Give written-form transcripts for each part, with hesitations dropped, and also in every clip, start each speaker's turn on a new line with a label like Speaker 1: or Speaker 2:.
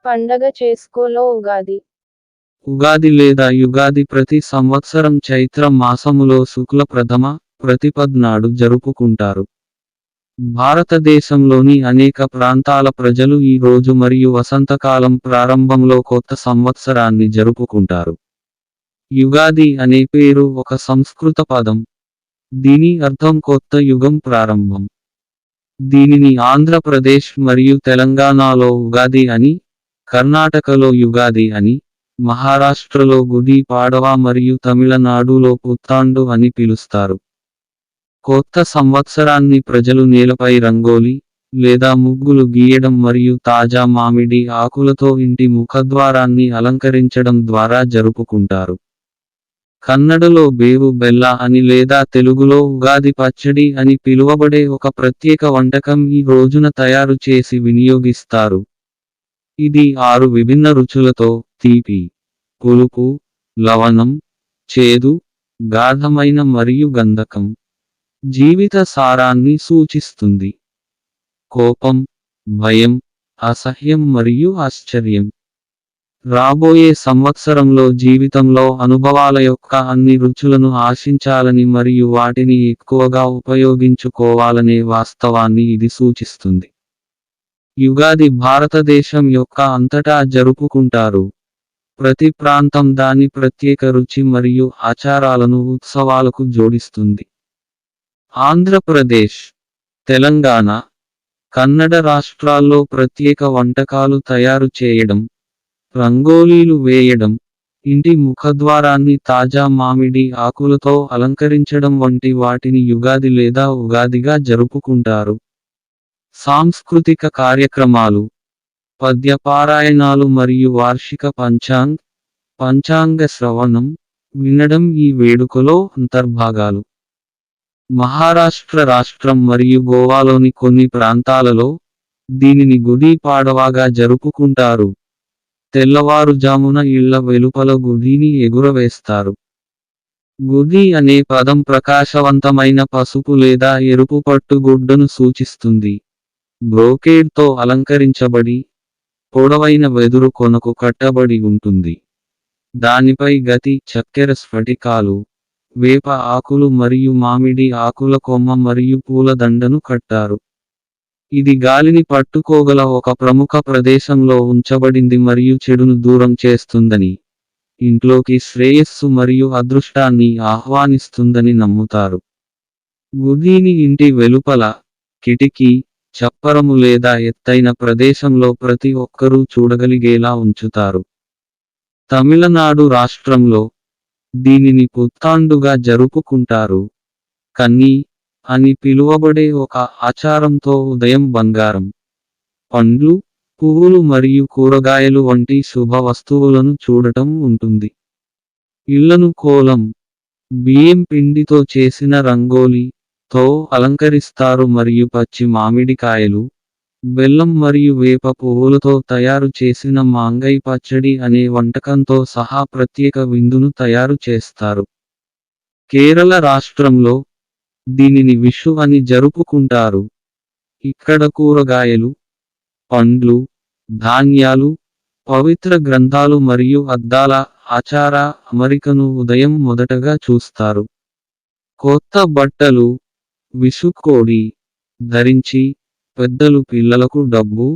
Speaker 1: పండగ చేసుకోలో ఉగాది.
Speaker 2: ఉగాది లేదా యుగాది ప్రతి సంవత్సరం చైత్ర మాసములో శుక్ల ప్రథమ ప్రతిపద్ నాడు జరుపుకుంటారు. భారతదేశంలోని అనేక ప్రాంతాల ప్రజలు ఈ రోజు మరియు వసంతకాలం ప్రారంభంలో కొత్త సంవత్సరాన్ని జరుపుకుంటారు. యుగాది అనే పేరు ఒక సంస్కృత పదం. దీని అర్థం కొత్త యుగం ప్రారంభం. దీనిని ఆంధ్రప్రదేశ్ మరియు తెలంగాణలో ఉగాది అని, కర్ణాటకలో యుగాది అని, మహారాష్ట్రలో గుడి పాడవా మరియు తమిళనాడులో పుత్తాండు అని పిలుస్తారు. కొత్త సంవత్సరాన్ని ప్రజలు నేలపై రంగోలి లేదా ముగ్గులు గీయడం మరియు తాజా మామిడి ఆకులతో ఇంటి ముఖద్వారాన్ని అలంకరించడం ద్వారా జరుపుకుంటారు. కన్నడలో బేవు బెల్ల అని లేదా తెలుగులో ఉగాది పచ్చడి అని పిలువబడే ఒక ప్రత్యేక వంటకం ఈ రోజున తయారు చేసి వినియోగిస్తారు. ఇది 6 విభిన్న రుచులతో తీపి, పులుపు, లవణం, చేదు, గాఢమైన మరియు గంధకం జీవిత సారాన్ని సూచిస్తుంది. కోపం, భయం, అసహ్యం మరియు ఆశ్చర్యం. రాబోయే సంవత్సరంలో జీవితంలో అనుభవాల యొక్క అన్ని రుచులను ఆశించాలని మరియు వాటిని ఎక్కువగా ఉపయోగించుకోవాలనే వాస్తవాన్ని ఇది సూచిస్తుంది. యుగాది భారతదేశం యొక్క అంతటా జరుపుకుంటారు. ప్రతి ప్రాంతం దాని ప్రత్యేక రుచి మరియు ఆచారాలను ఉత్సవాలకు జోడిస్తుంది. ఆంధ్రప్రదేశ్, తెలంగాణ, కన్నడ రాష్ట్రాల్లో ప్రత్యేక వంటకాలు తయారు చేయడం, రంగోలీలు వేయడం, ఇంటి ముఖద్వారాన్ని తాజా మామిడి ఆకులతో అలంకరించడం వంటి వాటిని యుగాది లేదా ఉగాదిగా జరుపుకుంటారు. సాంస్కృతిక కార్యక్రమాలు, పద్య పారాయణాలు మరియు వార్షిక పంచాంగ శ్రవణం వినడం ఈ వేడుకలో అంతర్భాగాలు. మహారాష్ట్ర రాష్ట్రం మరియు గోవాలోని కొన్ని ప్రాంతాలలో దీనిని గుడి పాడవాగా జరుపుకుంటారు. తెల్లవారుజామున ఇళ్ల వెలుపల గుడిని ఎగురవేస్తారు. గుడి అనే పదం ప్రకాశవంతమైన పసుపు లేదా ఎరుపు పట్టు గుడ్డను సూచిస్తుంది. బ్రోకేడ్తో అలంకరించబడి, పొడవైన వెదురు కొనకు కట్టబడి ఉంటుంది. దానిపై గతి చక్కెర స్ఫటికాలు, వేప ఆకులు మరియు మామిడి ఆకుల కొమ్మ మరియు పూల దండను కట్టారు. ఇది గాలిని పట్టుకోగల ఒక ప్రముఖ ప్రదేశంలో ఉంచబడింది మరియు చెడును దూరం చేస్తుందని, ఇంట్లోకి శ్రేయస్సు మరియు అదృష్టాన్ని ఆహ్వానిస్తుందని నమ్ముతారు. గుడిని ఇంటి వెలుపల, కిటికీ, చప్పరము లేదా ఎత్తైన ప్రదేశంలో ప్రతి ఒక్కరూ చూడగలిగేలా ఉంచుతారు. తమిళనాడు రాష్ట్రంలో దీనిని పుత్తాండుగా జరుపుకుంటారు. కన్నీ అని పిలువబడే ఒక ఆచారంతో ఉదయం బంగారం, పండ్లు, పువ్వులు మరియు కూరగాయలు వంటి శుభ వస్తువులను చూడటం ఉంటుంది. ఇళ్లను కోలం, బియ్యం పిండితో చేసిన రంగోలీతో అలంకరిస్తారు మరియు పచ్చి మామిడికాయలు, బెల్లం మరియు వేప పువ్వులతో తయారు చేసిన మాంగై పచ్చడి అనే వంటకంతో సహా ప్రత్యేక విందును తయారు చేస్తారు. కేరళ రాష్ట్రంలో దీనిని విషు అని జరుపుకుంటారు. ఇక్కడ కూరగాయలు, పండ్లు, ధాన్యాలు, పవిత్ర గ్రంథాలు మరియు అద్దాల ఆచార అమరికను ఉదయం మొదటగా చూస్తారు. కొత్త బట్టలు, విషు కోడి ధరించి పెద్దలు పిల్లలకు డబ్బు,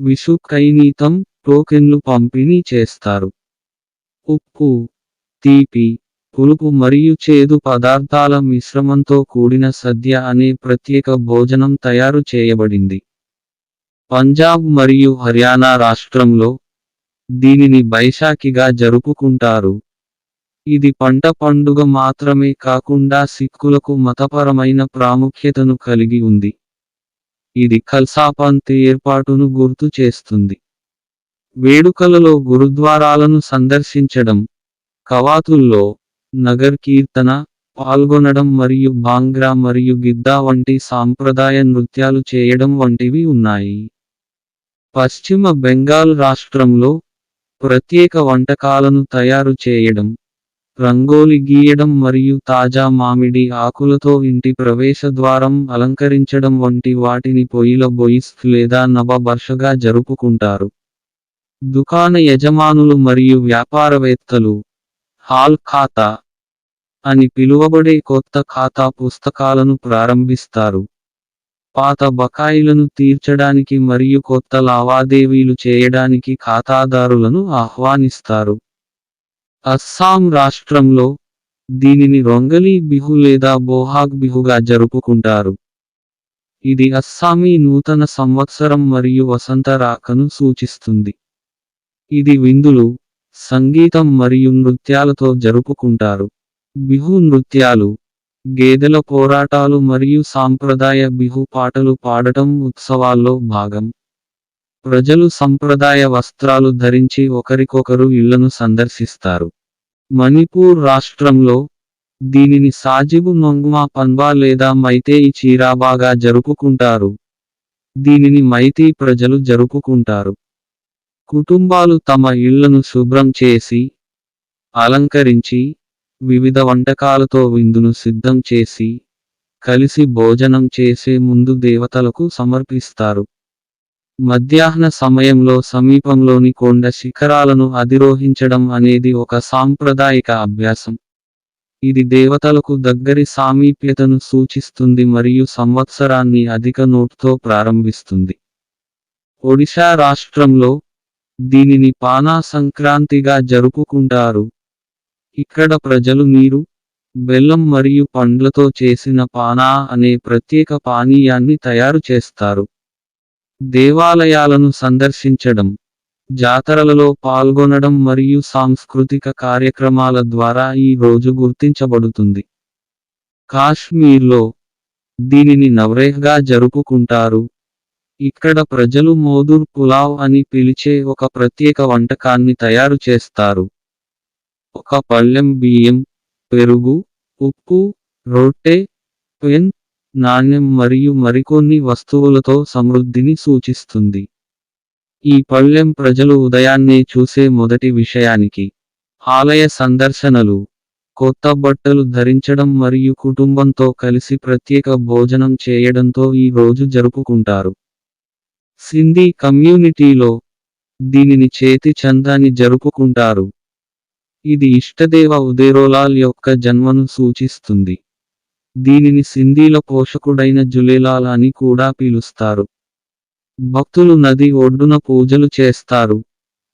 Speaker 2: విషు కైనీతం టోకెన్లు పంపిణీ చేస్తారు. ఉప్పు, తీపి, పులుపు మరియు చేదు పదార్థాల మిశ్రమంతో కూడిన సద్య అనే ప్రత్యేక భోజనం తయారు చేయబడింది. పంజాబ్ మరియు హర్యానా రాష్ట్రంలో దీనిని బైశాఖిగా జరుపుకుంటారు. ఇది పంట పండుగ మాత్రమే కాకుండా సిక్కులకు మతపరమైన ప్రాముఖ్యతను కలిగి ఉంది. ఇది ఖల్సాపంత్ ఏర్పాటును గుర్తు చేస్తుంది. వేడుకలలో గురుద్వారాలను సందర్శించడం, కవాతుల్లో నగర్ కీర్తన పాల్గొనడం మరియు భాంగ్రా మరియు గిద్దా వంటి సాంప్రదాయ నృత్యాలు చేయడం వంటివి ఉన్నాయి. పశ్చిమ బెంగాల్ రాష్ట్రంలో ప్రత్యేక వంటకాలను తయారు చేయడం, రంగోలి గీయడం మరియు తాజా మామిడి ఆకులతో ఇంటి ప్రవేశద్వారం అలంకరించడం వంటి వాటిని పొయిల బొయిస్ లేదా నవ బర్షగా జరుపుకుంటారు. దుకాణ యజమానులు మరియు వ్యాపారవేత్తలు హాల్ ఖాతా అని పిలువబడే కొత్త ఖాతా పుస్తకాలను ప్రారంభిస్తారు. పాత బకాయిలను తీర్చడానికి మరియు కొత్త లావాదేవీలు చేయడానికి ఖాతాదారులను ఆహ్వానిస్తారు. అస్సాం రాష్ట్రంలో దీనిని రొంగలీ బిహు లేదా బోహాగ్ బిహుగా జరుపుకుంటారు. ఇది అస్సామీ నూతన సంవత్సరం మరియు వసంత రాకను సూచిస్తుంది. ఇది విందులు, సంగీతం మరియు నృత్యాలతో జరుపుకుంటారు. బిహు నృత్యాలు, గేదెల పోరాటాలు మరియు సాంప్రదాయ బిహు పాటలు పాడటం ఉత్సవాల్లో భాగం. ప్రజలు సంప్రదాయ వస్త్రాలు ధరించి ఒకరికొకరు ఇళ్లను సందర్శిస్తారు. మణిపూర్ రాష్ట్రంలో దీనిని సాజిబు నొంగ్మా పన్బా లేదా మైతేయి చీరాబాగా జరుపుకుంటారు. దీనిని మైతీ ప్రజలు జరుపుకుంటారు. కుటుంబాలు తమ ఇళ్లను శుభ్రం చేసి, అలంకరించి, వివిధ వంటకాలతో విందును సిద్ధం చేసి, కలిసి భోజనం చేసే ముందు దేవతలకు సమర్పిస్తారు. మధ్యాహ్న సమయంలో సమీపంలోని కొండ శిఖరాలను అధిరోహించడం అనేది ఒక సాంప్రదాయిక అభ్యాసం. ఇది దేవతలకు దగ్గరి సామీప్యతను సూచిస్తుంది మరియు సంవత్సరాన్ని అధిక నోట్తో ప్రారంభిస్తుంది. ఒడిశా రాష్ట్రంలో దీనిని పానా సంక్రాంతిగా జరుపుకుంటారు. ఇక్కడ ప్రజలు నీరు, బెల్లం మరియు పండ్లతో చేసిన పానా అనే ప్రత్యేక పానీయాన్ని తయారు చేస్తారు. దేవాలయాలను సందర్శించడం, జాతరలలో పాల్గొనడం మరియు సాంస్కృతిక కార్యక్రమాల ద్వారా ఈ రోజు గుర్తించబడుతుంది. కాశ్మీర్లో దీనిని నవ్రేహ్గా జరుపుకుంటారు. ఇక్కడ ప్రజలు మోదూర్ పులావ్ అని పిలిచే ఒక ప్రత్యేక వంటకాన్ని తయారు చేస్తారు. ఒక పళ్ళెం బియ్యం, పెరుగు, ఉప్పు, రొట్టె, పెన్, నాణ్యం మరియు మరికొన్ని వస్తువులతో సమృద్ధిని సూచిస్తుంది. ఈ పళ్ళెం ప్రజలు ఉదయాన్నే చూసే మొదటి విషయానికి. ఆలయ సందర్శనలు, కొత్త బట్టలు ధరించడం మరియు కుటుంబంతో కలిసి ప్రత్యేక భోజనం చేయడంతో ఈ రోజు జరుపుకుంటారు. సింధీ కమ్యూనిటీలో దీనిని చేతి చందాని జరుపుకుంటారు. ఇది ఇష్టదేవ ఉదేరోలాల్ యొక్క జన్మను సూచిస్తుంది. దీనిని సింధీల పోషకుడైన జులేలాల్ అని కూడా పిలుస్తారు. భక్తులు నది ఒడ్డున పూజలు చేస్తారు,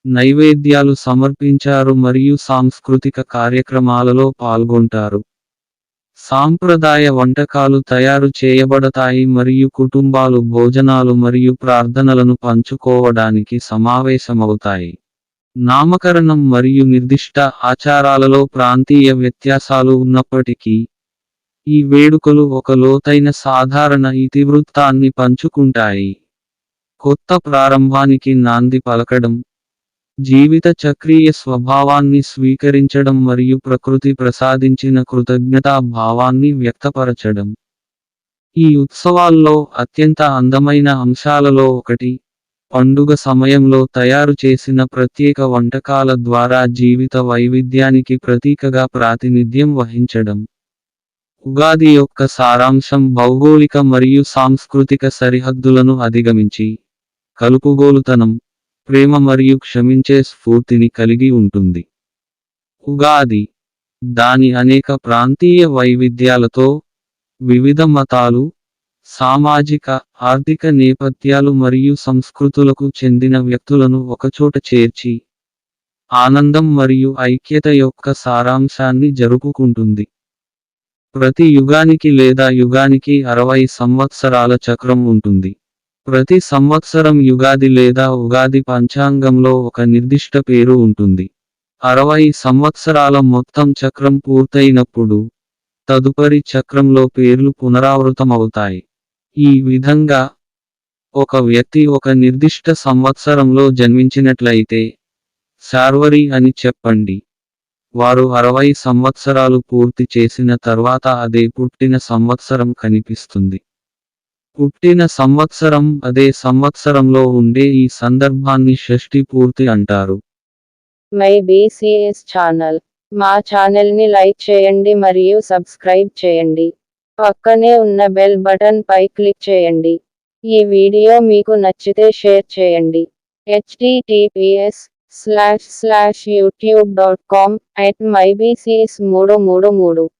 Speaker 2: నైవేద్యాలు సమర్పించారు మరియు సాంస్కృతిక కార్యక్రమాలలో పాల్గొంటారు. సాంప్రదాయ వంటకాలు తయారు చేయబడతాయి మరియు కుటుంబాలు భోజనాలు మరియు ప్రార్థనలను పంచుకోవడానికి సమావేశమవుతాయి. నామకరణం మరియు నిర్దిష్ట ఆచారాలలో ప్రాంతీయ వ్యత్యాసాలు ఉన్నప్పటికీ, ఈ వేడుకలు ఒక లోతైన సాధారణ ఇతివృత్తాన్ని పంచుకుంటాయి. కొత్త ప్రారంభానికి నాంది పలకడం, జీవిత చక్రీయ స్వభావాన్ని స్వీకరించడం మరియు ప్రకృతి ప్రసాదించిన కృతజ్ఞతా భావాన్ని వ్యక్తపరచడం. ఈ ఉత్సవాల్లో అత్యంత అందమైన అంశాలలో ఒకటి, పండుగ సమయంలో తయారు చేసిన ప్రత్యేక వంటకాల ద్వారా జీవిత వైవిధ్యానికి ప్రతీకగా ప్రాతినిధ్యం వహించడం. ఉగాది యొక్క సారాంశం భౌగోళిక మరియు సాంస్కృతిక సరిహద్దులను అధిగమించి, కలుపుగోలుతనం, ప్రేమ మరియు క్షమించే స్ఫూర్తిని కలిగి ఉంటుంది. ఉగాది దాని అనేక ప్రాంతీయ వైవిధ్యాలతో, వివిధ మతాలు, సామాజిక, ఆర్థిక నేపథ్యాలు మరియు సంస్కృతులకు చెందిన వ్యక్తులను ఒకచోట చేర్చి, ఆనందం మరియు ఐక్యత యొక్క సారాంశాన్ని జరుపుకుంటుంది. ప్రతి యుగానికి లేదా యుగానికి 60 సంవత్సరాల చక్రం ఉంటుంది. ప్రతి సంవత్సరం యుగాది లేదా ఉగాది పంచాంగంలో ఒక నిర్దిష్ట పేరు ఉంటుంది. 60 సంవత్సరాల మొత్తం చక్రం పూర్తయినప్పుడు, తదుపరి చక్రంలో పేర్లు పునరావృతమవుతాయి. ఈ విధంగా, ఒక వ్యక్తి ఒక నిర్దిష్ట సంవత్సరంలో జన్మించినట్లయితే, శార్వరి అని చెప్పండి. వారు 60 సంవత్సరాలు పూర్తి చేసిన తర్వాత అదే పుట్టిన సంవత్సరం కనిపిస్తుంది. పుట్టిన సంవత్సరం అదే సంవత్సరంలో ఉండే ఈ సందర్భాన్ని షష్ఠి పూర్తి అంటారు.
Speaker 1: My BCs channel. మా ఛానల్ని లైక్ చేయండి మరియు సబ్స్క్రైబ్ చేయండి. పక్కనే ఉన్న బెల్ బటన్ పై క్లిక్ చేయండి. ఈ వీడియో మీకు నచ్చితే షేర్ చేయండి. https://youtube.com/mybcs333